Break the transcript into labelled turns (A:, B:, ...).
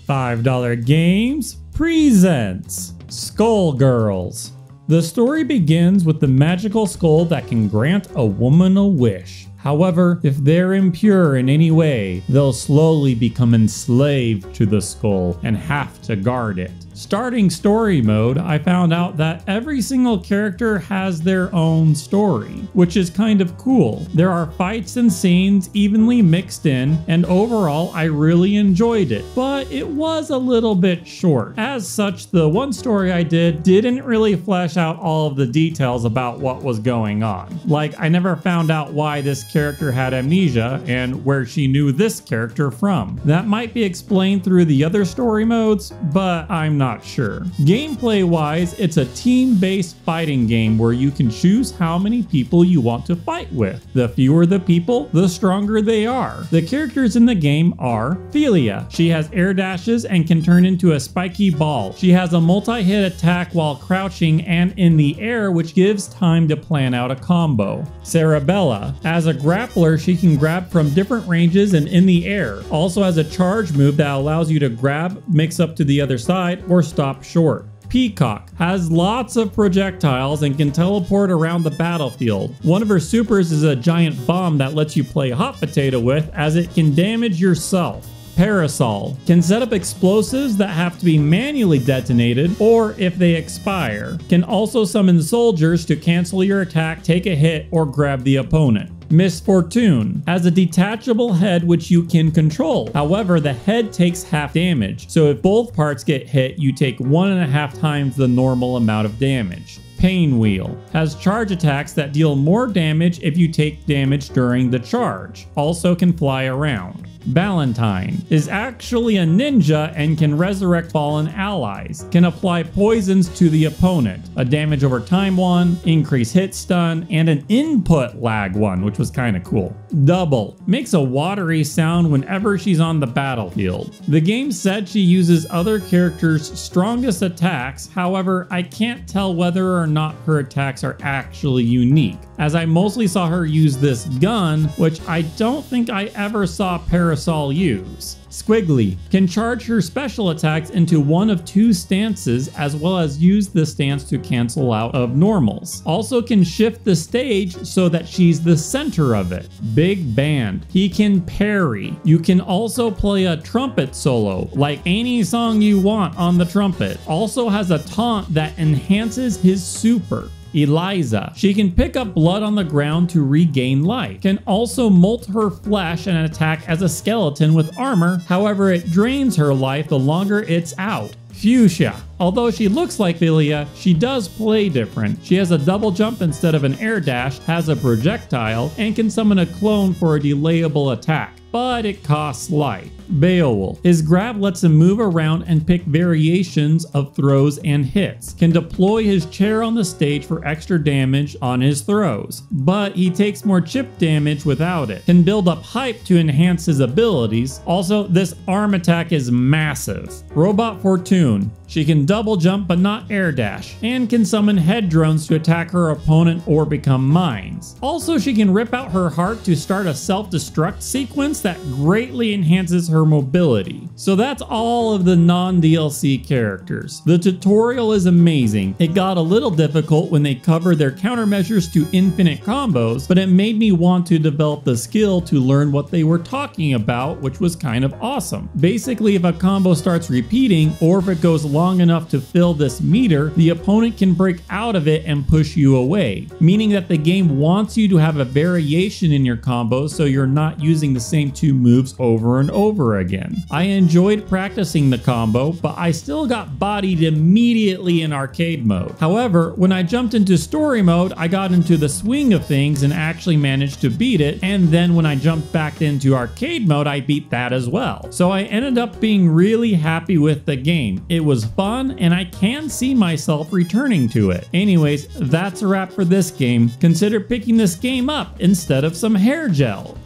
A: $5 Games presents Skullgirls. The story begins with the magical skull that can grant a woman a wish. However, if they're impure in any way, they'll slowly become enslaved to the skull and have to guard it. Starting story mode, I found out that every single character has their own story, which is kind of cool. There are fights and scenes evenly mixed in, and overall I really enjoyed it, but it was a little bit short. As such, the one story I didn't really flesh out all of the details about what was going on. Like, I never found out why this character had amnesia and where she knew this character from. That might be explained through the other story modes, but I'm not sure. Gameplay wise, it's a team-based fighting game where you can choose how many people you want to fight with. The fewer the people, the stronger they are. The characters in the game are Eliza. She has air dashes and can turn into a spiky ball. She has a multi-hit attack while crouching and in the air, which gives time to plan out a combo. Cerebella. As a grappler, she can grab from different ranges and in the air. Also has a charge move that allows you to grab, mix up to the other side, or stop short. Peacock has lots of projectiles and can teleport around the battlefield. One of her supers is a giant bomb that lets you play hot potato with, as it can damage yourself. Parasol can set up explosives that have to be manually detonated or if they expire. Can also summon soldiers to cancel your attack, take a hit, or grab the opponent. Misfortune has a detachable head which you can control. However, the head takes half damage, so if both parts get hit, you take 1.5 times the normal amount of damage. Painwheel has charge attacks that deal more damage if you take damage during the charge. Also can fly around. Valentine is actually a ninja and can resurrect fallen allies. Can apply poisons to the opponent. A damage over time one, increase hit stun, and an input lag one, which was kind of cool. Double makes a watery sound whenever she's on the battlefield. The game said she uses other characters' strongest attacks, however, I can't tell whether or not her attacks are actually unique, as I mostly saw her use this gun, which I don't think I ever saw Parasol use. Squiggly can charge her special attacks into one of two stances, as well as use the stance to cancel out of normals. Also can shift the stage so that she's the center of it. Big Band. He can parry. You can also play a trumpet solo, like any song you want on the trumpet. Also has a taunt that enhances his super. Eliza. She can pick up blood on the ground to regain life. Can also molt her flesh and attack as a skeleton with armor, however it drains her life the longer it's out. Fuchsia. Although she looks like Eliza, she does play different. She has a double jump instead of an air dash, has a projectile, and can summon a clone for a delayable attack, but it costs life. Beowulf. His grab lets him move around and pick variations of throws and hits. Can deploy his chair on the stage for extra damage on his throws, but he takes more chip damage without it. Can build up hype to enhance his abilities. Also, this arm attack is massive. Robot Fortune. She can double jump but not air dash, and can summon head drones to attack her opponent or become mines. Also, she can rip out her heart to start a self-destruct sequence that greatly enhances her mobility. So that's all of the non-DLC characters. The tutorial is amazing. It got a little difficult when they covered their countermeasures to infinite combos, but it made me want to develop the skill to learn what they were talking about, which was kind of awesome. Basically, if a combo starts repeating, or if it goes long enough to fill this meter, the opponent can break out of it and push you away, meaning that the game wants you to have a variation in your combos so you're not using the same two moves over and over again. I enjoyed practicing the combo, but I still got bodied immediately in arcade mode. However, when I jumped into story mode, I got into the swing of things and actually managed to beat it, and then when I jumped back into arcade mode, I beat that as well. So I ended up being really happy with the game. It was fun, and I can see myself returning to it. Anyways, that's a wrap for this game. Consider picking this game up instead of some hair gel.